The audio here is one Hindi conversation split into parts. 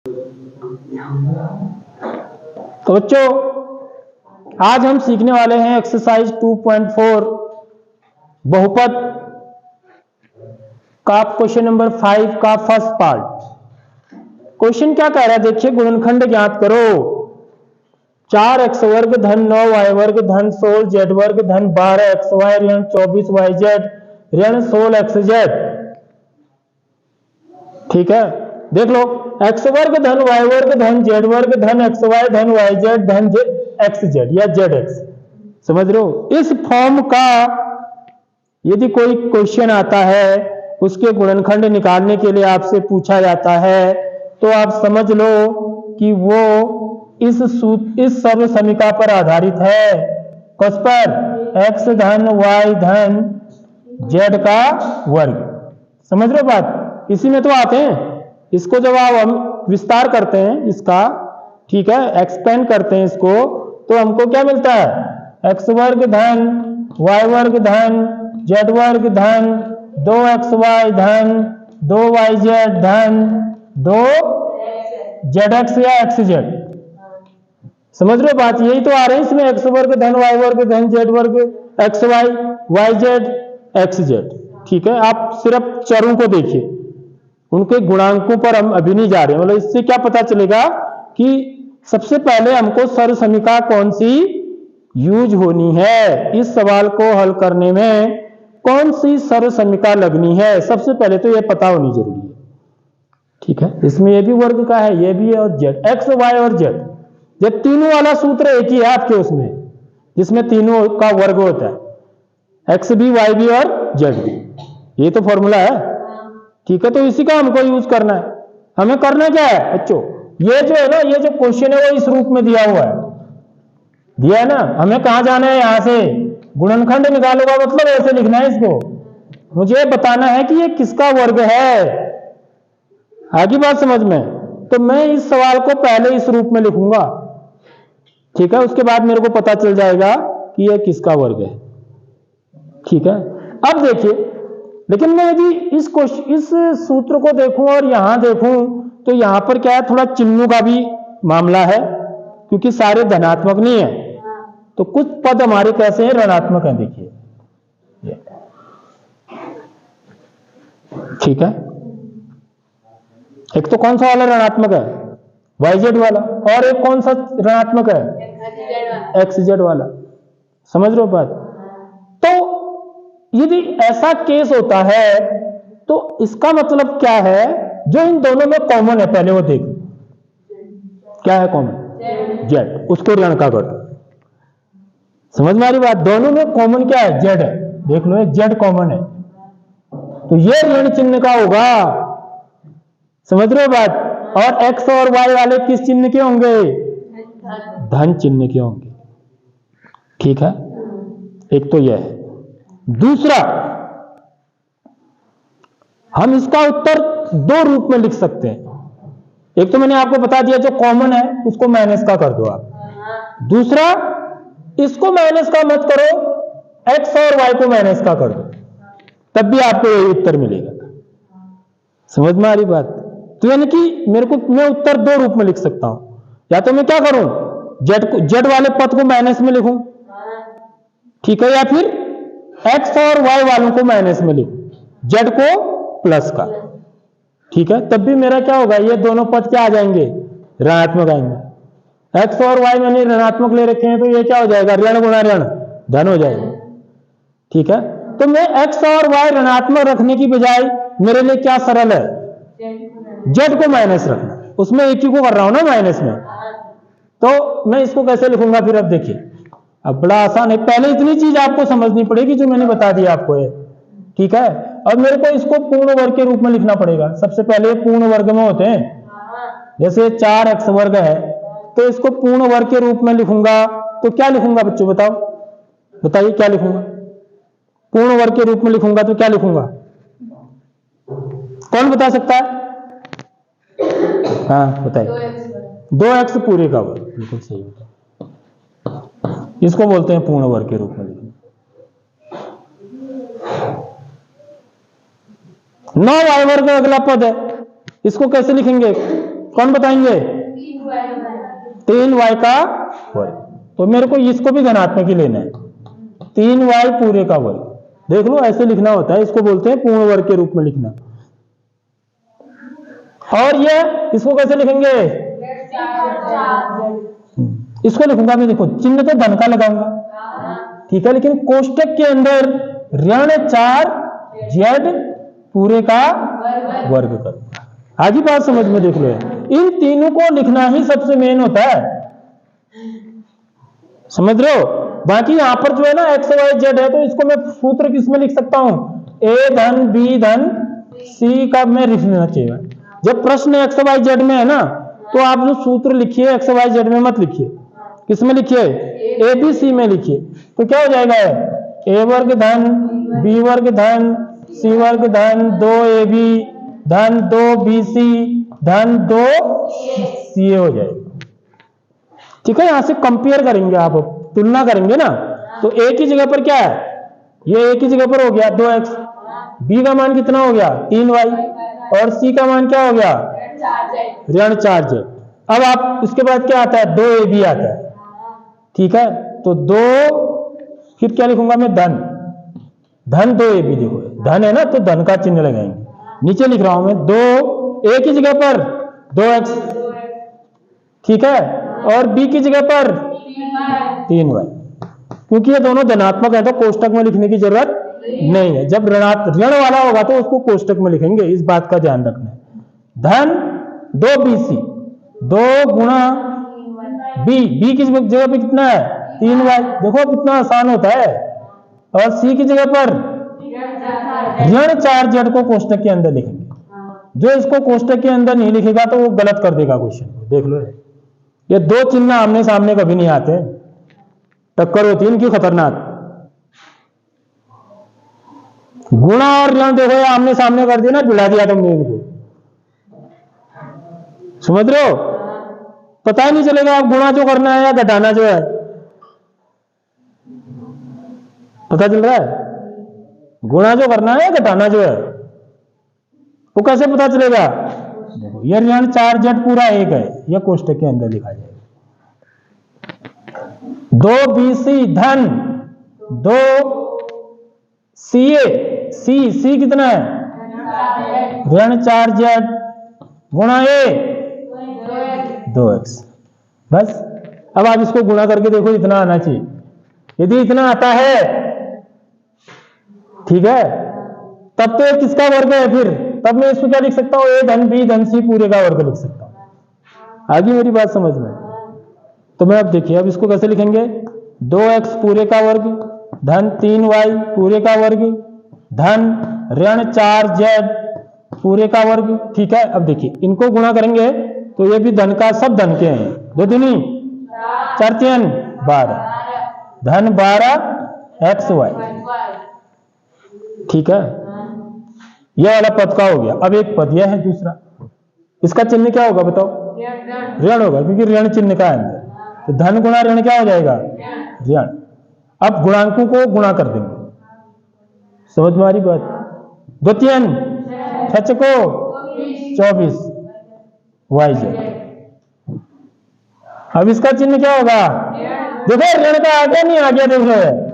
तो बच्चों आज हम सीखने वाले हैं एक्सरसाइज 2.4 बहुपद का क्वेश्चन नंबर 5 का फर्स्ट पार्ट। क्वेश्चन क्या कह रहा है देखिए, गुणनखंड ज्ञात करो। 4x वर्ग धन 9y वर्ग धन 16z वर्ग धन 12xy ऋण 24yz ऋण 16xz। ठीक है, देख लो, x वर्ग धन y वर्ग धन z वर्ग धन xy धन yz धन xz या zx। समझ रहे हो? इस फॉर्म का यदि कोई क्वेश्चन आता है, उसके गुणनखंड निकालने के लिए आपसे पूछा जाता है, तो आप समझ लो कि वो इस सर्व समीकरण पर आधारित है। किस पर? x धन y धन z का वर्ग। समझ रहे हो बात? इसी में तो आते हैं। इसको जब आप हम विस्तार करते हैं इसका, ठीक है, एक्सपेंड करते हैं इसको, तो हमको क्या मिलता है? x वर्ग धन y वर्ग धन z वर्ग धन 2xy धन 2yz धन 2zx या xz। समझ रहे हो बात? यही तो आ रहे हैं इसमें, x वर्ग धन y वर्ग धन z वर्ग xy yz xz। ठीक है, आप सिर्फ चरों को देखिए, उनके गुणांकों पर हम अभी नहीं जा रहे हैं। मतलब इससे क्या पता चलेगा कि सबसे पहले हमको सर्व समीकरण कौन सी यूज होनी है, इस सवाल को हल करने में कौन सी सर्व समीकरण लगनी है, सबसे पहले तो यह पता होनी जरूरी है। ठीक है, इसमें यह भी वर्ग का है, यह भी है, और z, x y और z, ये तीनों वाला सूत्र एक ही है आपके उसमें, जिसमें तीनों का वर्ग होता है, x भी y भी और z भी। ये तो फॉर्मूला है। ठीक है, तो इसी का हमको यूज करना है। हमें करना क्या है बच्चों? ये जो है ना, ये जो क्वेश्चन है वो इस रूप में दिया हुआ है, दिया है ना। हमें कहां जाना है? यहां से गुणनखंड निकालूंगा, मतलब ऐसे लिखना है इसको। मुझे बताना है कि ये किसका वर्ग है। आगे बात समझ में? तो मैं इस सवाल को पहले इस रूप में लिखूंगा, ठीक है, उसके बाद मेरे को पता चल जाएगा कि ये किसका वर्ग है। ठीक है, अब देखिए, लेकिन मैं यदि इस सूत्र को देखूं और यहां देखूं, तो यहां पर क्या है, थोड़ा चिन्हों का भी मामला है, क्योंकि सारे धनात्मक नहीं है, तो कुछ पद हमारे कैसे हैं? ऋणात्मक हैं। देखिए, ठीक है, एक तो कौन सा वाला ऋणात्मक है? yz वाला। और एक कौन सा ऋणात्मक है? xz वाला। समझ रहे हो बात? तो यदि ऐसा केस होता है, तो इसका मतलब क्या है? जो इन दोनों में कॉमन है, पहले वो देख, क्या है कॉमन? z, उसको ऋण का कर। समझ में आ रही बात? दोनों में कॉमन क्या है? z है। देख लो, z कॉमन है, तो ये ऋण चिन्ह का होगा। समझ रहे हो बात? और x और y वाले किस चिन्ह के होंगे? धन चिन्ह के होंगे। ठीक है, एक तो यह है। दूसरा, हम इसका उत्तर दो रूप में लिख सकते हैं। एक तो मैंने आपको बता दिया, जो कॉमन है उसको माइनस का कर दो आप। दूसरा, इसको माइनस का मत करो, x और y को माइनस का कर दो, तब भी आपको यही उत्तर मिलेगा। समझ में आ रही बात? तो यानी कि मैं उत्तर दो रूप में लिख सकता हूं। या तो मैं क्या करूं, z वाले पद को माइनस में लिखूं, ठीक है, या फिर x और y वालों को माइनस में लिखूं, z को प्लस का। ठीक है, तब भी मेरा क्या होगा? ये दोनों पद क्या आ जाएंगे? ऋणात्मक आएंगे। x और y मैंने ऋणात्मक ले रखे हैं, तो ये क्या हो जाएगा? ऋण गुणा ऋण धन हो जाएगा। ठीक है, तो मैं x और y ऋणात्मक रखने की बजाय मेरे लिए क्या सरल है? z को माइनस रखना। उसमें एक ही को कर रहा हूं ना माइनस में, तो मैं इसको कैसे लिखूंगा फिर? अब देखिए, अब बड़ा आसान है। पहले इतनी चीज आपको समझनी पड़ेगी जो मैंने बता दिया आपको है। ठीक है, अब मेरे को इसको पूर्ण वर्ग के रूप में लिखना पड़ेगा। सबसे पहले पूर्ण वर्ग में होते हैं, जैसे 4x वर्ग है, तो इसको पूर्ण वर्ग के रूप में लिखूंगा, तो क्या लिखूंगा बच्चों? बताइए क्या लिखूंगा? पूर्ण वर्ग के रूप में लिखूंगा तो क्या लिखूंगा? कौन बता सकता है? हाँ बताइए। 2x पूरे का वर्ग, बिल्कुल सही होता, इसको बोलते हैं पूर्ण वर्ग के रूप में लिखना। 9y वर्ग अगला पद है, इसको कैसे लिखेंगे? कौन बताएंगे? 3y का वर्ग। तो मेरे को इसको भी धनात्मक ही लेना है, 3y पूरे का वर्ग। देख लो ऐसे लिखना होता है, इसको बोलते हैं पूर्ण वर्ग के रूप में लिखना। और ये इसको कैसे लिखेंगे? इसको लिखूंगा मैं, देखो चिन्ह तो धन का लगाऊंगा, ठीक है, लेकिन कोष्टक के अंदर ऋण 4z पूरे का वर्ग करूंगा। आगे बात समझ में देख लो, इन तीनों को लिखना ही सबसे मेन होता है, समझ रहे हो। बाकी यहां पर जो है ना एक्स वाई जेड है, तो इसको मैं सूत्र किसमें लिख सकता हूं? ए धन बी धन सी का मैं लिख लेना चाहिए। जब प्रश्न एक्स वाई जेड में है ना, तो आप जो सूत्र लिखिए एक्स वाई जेड में मत लिखिए, किसमें लिखिए? ए बी सी में लिखिए। तो क्या हो जाएगा? ए वर्ग धन बी वर्ग धन सी वर्ग धन 2ab धन 2bc धन 2ca हो जाएगा, ठीक है। यहां से कंपेयर करेंगे, आप तुलना करेंगे ना, तो ए की जगह पर क्या है? ये ए की जगह पर हो गया 2x, बी का मान कितना हो गया? 3y, और सी का मान क्या हो गया? ऋण 4z। अब आप इसके बाद क्या आता है? 2ab आता है, ठीक है। तो 2 फिर क्या लिखूंगा मैं? धन 2ab। देखो धन है ना, तो धन का चिन्ह लगाएंगे। नीचे लिख रहा हूं मैं 2 a की जगह पर 2x, ठीक है, और b की जगह पर 3y। क्योंकि ये दोनों धनात्मक है तो कोष्टक में लिखने की जरूरत नहीं है। जब ऋण वाला होगा तो उसको कोष्टक में लिखेंगे, इस बात का ध्यान रखना है। धन 2bc, 2 गुणा b की जगह पे कितना है? 3y। देखो कितना आसान होता है। और c की जगह पर ऋण 4z को कोष्टक के अंदर लिखेंगे। जो इसको कोष्टक के अंदर नहीं लिखेगा तो वो गलत कर देगा क्वेश्चन को। देख लो, ये दो चिन्ह आमने सामने कभी नहीं आते, टक्कर होती है इनकी खतरनाक। गुणा और ऋण देखो ये आमने सामने कर दिया ना, भिड़ा दिया तुमने इनको, समझ रहे हो। पता ही नहीं चलेगा आप गुणा जो करना है या घटाना जो है, पता चल रहा है? गुणा जो करना है या घटाना जो है वो कैसे पता चलेगा? देखो ये ऋण 4z पूरा 1 है, यह कोष्टक के अंदर लिखा जाएगा। 2bc धन 2ca, सी कितना है? ऋण 4z गुणा a 2x। बस अब आप इसको गुणा करके देखो, इतना आना चाहिए। यदि इतना आता है, ठीक है, तब तो किसका वर्ग है? फिर तब मैं इसको क्या लिख सकता हूं? a धन b धन c पूरे का वर्ग लिख सकता हूं। आगे मेरी बात समझ में? तो मैं अब देखिए, अब इसको कैसे लिखेंगे? 2x पूरे का वर्ग धन 3y पूरे का वर्ग धन ऋण 4z पूरे का वर्ग, ठीक है। अब देखिए इनको गुणा करेंगे तो ये भी धन का, सब धन के हैं। 2 दूनी 4 3 12 धन 12xy, ठीक है। यह वाला पद का हो गया। अब एक पद यह है दूसरा, इसका चिन्ह क्या होगा बताओ? ऋण होगा, क्योंकि ऋण चिन्ह का है अंदर। तो धन गुणा ऋण क्या हो जाएगा? ऋण। अब गुणांकों को गुणा कर देंगे, समझ में आ रही बात? 2 3 6 को 24 yz। अब इसका चिन्ह क्या होगा? देखो ऋण का आ गया नहीं आ गया? देख रहे हैं,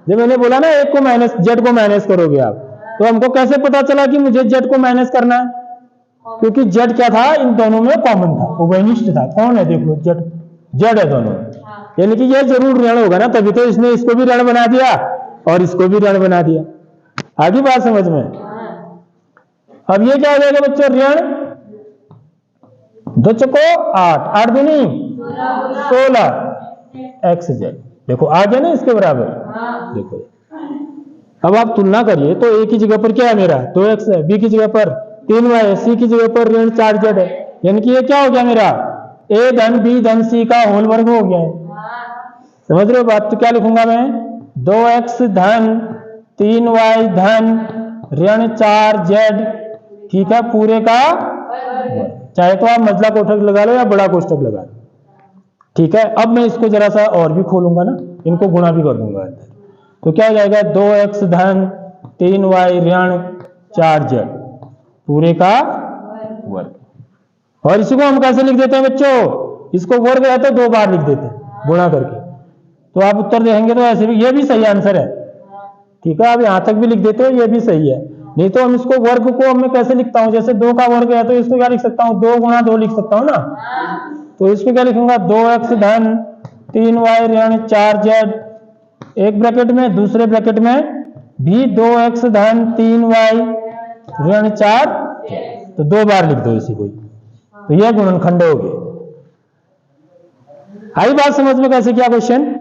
जब मैंने बोला ना एक को माइनस, जेड को माइनस करोगे आप, तो हमको कैसे पता चला कि मुझे जेड को माइनस करना है? क्योंकि जेड क्या था? इन दोनों में कॉमन था, उभयनिष्ठ था। कौन है? देख लो, जेड है दोनों, यानी कि ये जरूर ऋण होगा ना, तभी तो इसने इसको भी ऋण बना दिया और इसको भी ऋण बना दिया। आगे बात समझ में? अब ये क्या हो जाएगा बच्चों? ऋण 2 चको 8, 8 दूनी 16 xz। देखो आ गया ना इसके बराबर। देखो अब आप तुलना करिए, तो a की जगह पर क्या है मेरा? 2x है, b की जगह पर 3y है, c की जगह पर ऋण 4z है। यानी कि ये क्या हो गया मेरा? a धन b धन c का होल वर्ग हो गया है। समझ रहे हो बात? तो क्या लिखूंगा मैं? 2x धन 3y धन ऋण 4z, ठीक है, पूरे का, चाहे तो आप मझला कोष्टक लगा लो या बड़ा कोष्टक लगा लो, ठीक है। अब मैं इसको जरा सा और भी खोलूंगा ना, इनको गुणा भी कर दूंगा अंदर। तो क्या हो जाएगा? 2x धन 3y ऋण 4z पूरे का वर्ग। और इसी को हम कैसे लिख देते हैं बच्चों, इसको वर्ग है तो 2 बार लिख देते हैं गुणा करके। तो आप उत्तर देखेंगे तो ऐसे भी, ये भी सही आंसर है, ठीक है। आप यहां तक भी लिख देते हो, ये भी सही है। नहीं तो हम इसको वर्ग को मैं कैसे लिखता हूं, जैसे 2 का वर्ग है तो इसको क्या लिख सकता हूं, 2 गुणा 2 लिख सकता हूं ना। तो इसमें क्या लिखूंगा, 2x धन 3y ऋण 4z, एक ब्रैकेट में, दूसरे ब्रैकेट में भी 2x धन 3y ऋण 4, तो 2 बार लिख दो इसी को। तो यह गुणनखंड हो गए। आई बात समझ में कैसे किया क्वेश्चन।